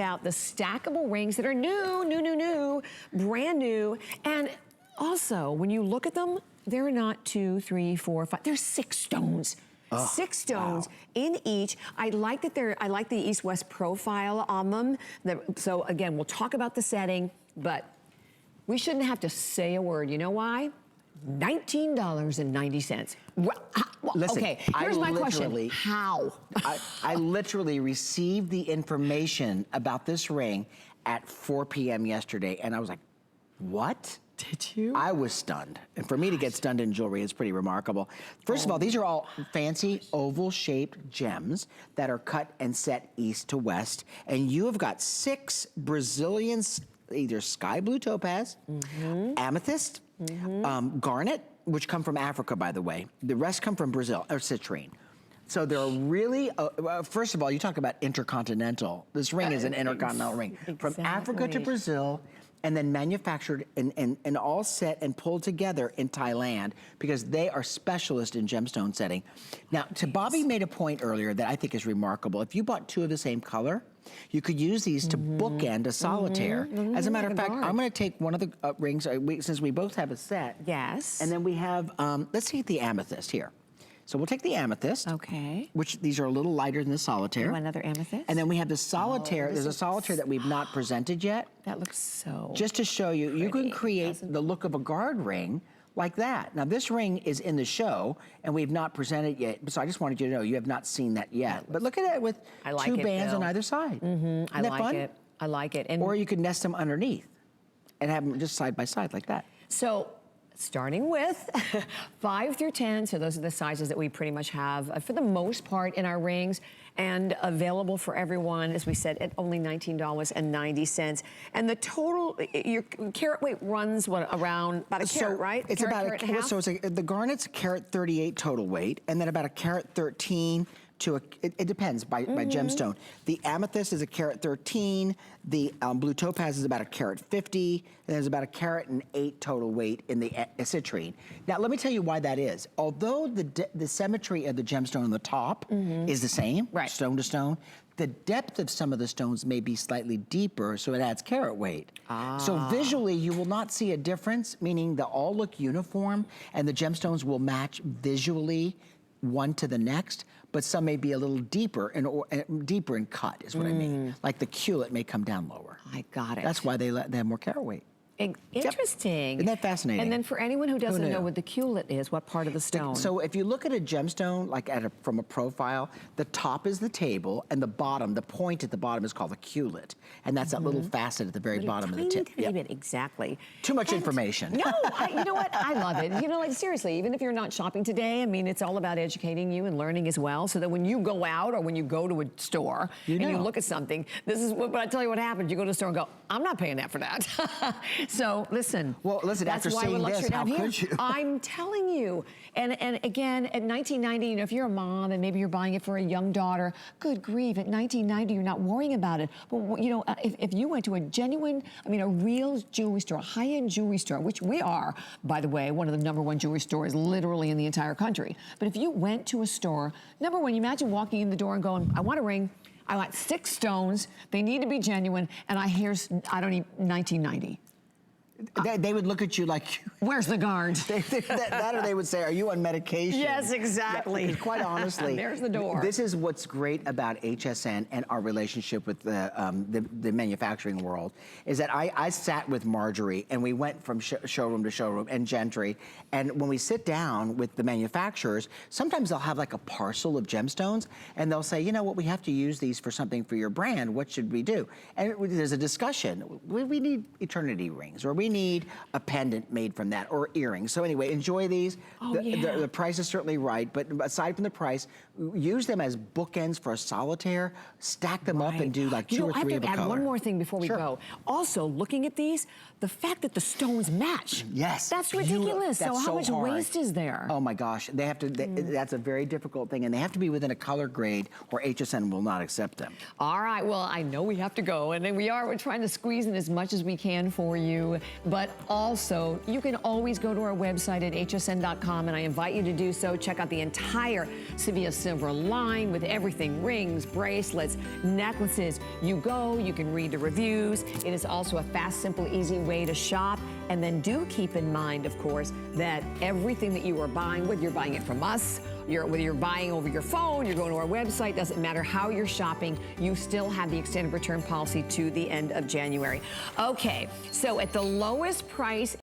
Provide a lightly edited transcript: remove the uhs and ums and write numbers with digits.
Out the stackable rings that are new, brand new. And also, when you look at them, they're not 2, 3, 4, 5, they're 6 stones. Oh, 6 stones in each. I like the east-west profile on them. So again, we'll talk about the setting, but we shouldn't have to say a word. You know why? $19.90. Well, listen, okay, here's my question. How? I literally received the information about this ring at 4 p.m. yesterday, and I was like, what? Did you? I was stunned. And for me to get stunned in jewelry is pretty remarkable. First of all, these are all fancy oval-shaped gems that are cut and set east to west. And you have got 6 Brazilian, either sky blue topaz, amethyst, garnet, which come from Africa, by the way. The rest come from Brazil, or citrine. So they're really, first of all, you talk about intercontinental. This ring is an intercontinental ring. From Africa to Brazil, and then manufactured and all set and pulled together in Thailand, because they are specialists in gemstone setting. Now, Bobby made a point earlier that I think is remarkable. If you bought 2 of the same color, you could use these to bookend a solitaire. As a matter of fact, I'm gonna take one of the rings, since we both have a set. Yes. And then we have, let's take the amethyst here. So we'll take the amethyst. Okay. Which these are a little lighter than the solitaire. Oh, another amethyst. And then we have the solitaire. There's a solitaire that we've not presented yet. That looks so Just to show you, you can create the look of a guard ring like that. Now this ring is in the show and we've not presented it yet. So I just wanted you to know you have not seen that yet. But look at it with 2 bands on either side. I like it. I like it. And or you could nest them underneath and have them just side by side like that. So, starting with 5 through 10, so those are the sizes that we pretty much have for the most part in our rings, and available for everyone, as we said, at only $19.90. And the total, your carat weight runs what, around about a carat, right? It's about a carat. So it's the garnet's a carat 38 total weight, and then about a carat 13 to it depends by gemstone. The amethyst is a carat 13. The blue topaz is about a carat 50. And there's about a carat and 8 total weight in the citrine. Now let me tell you why that is. Although the symmetry of the gemstone on the top is the same, stone to stone, the depth of some of the stones may be slightly deeper, so it adds carat weight. So visually, you will not see a difference, meaning they'll all look uniform, and the gemstones will match visually one to the next, but some may be a little deeper in cut, is what I mean. Like the culet may come down lower. I got it. That's why they have more carat weight. Interesting. Isn't that fascinating? And then for anyone who doesn't know what the culet is, what part of the stone? So if you look at a gemstone, like from a profile, the top is the table, and the bottom, the point at the bottom is called the culet. And that's that little facet at the very bottom of the tip. Tiny bit, exactly. Too much information. No, you know what? I love it. You know, like seriously, even if you're not shopping today, I mean, it's all about educating you and learning as well, so that when you go out or when you go to a store and you look at something, this is what, but I tell you what happens. You go to the store and go, I'm not paying that for that. So listen. Well, listen, after seeing this, how could you? I'm telling you. And again, at $19.90, you know, if you're a mom and maybe you're buying it for a young daughter, good grief, at $19.90, you're not worrying about it. But, you know, if you went to a genuine, I mean, a real jewelry store, a high-end jewelry store, which we are, by the way, one of the #1 jewelry stores literally in the entire country. But if you went to a store, #1, you imagine walking in the door and going, I want a ring. I want 6 stones. They need to be genuine. And I don't need $19.90. They would look at you like, where's the guard? that or they would say, are you on medication? Yes, exactly. Yeah, quite honestly, there's the door. This is what's great about HSN and our relationship with the manufacturing world, is that I sat with Marjorie and we went from showroom to showroom and Gentry, and when we sit down with the manufacturers, sometimes they'll have like a parcel of gemstones and they'll say, you know what, we have to use these for something for your brand, what should we do? And there's a discussion, we need eternity rings, or we need a pendant made from that, or earrings. So anyway, enjoy these. The price is certainly right, but aside from the price, use them as bookends for a solitaire, stack them up and do like 2 or 3 of a color. I have to add one more thing before we go. Also, looking at these, the fact that the stones match. Yes. That's ridiculous. So how much waste is there? Oh my gosh, they have to, that's a very difficult thing, and they have to be within a color grade or HSN will not accept them. All right, well, I know we have to go, and then we're trying to squeeze in as much as we can for you. But also, you can always go to our website at hsn.com, and I invite you to do so. Check out the entire Sevilla silver line with everything, rings, bracelets, necklaces. You go, you can read the reviews. It is also a fast, simple, easy way to shop. And then do keep in mind, of course, that everything that you are buying, whether you're buying it from us, whether you're buying over your phone, you're going to our website, doesn't matter how you're shopping, you still have the extended return policy to the end of January. Okay, so at the lowest price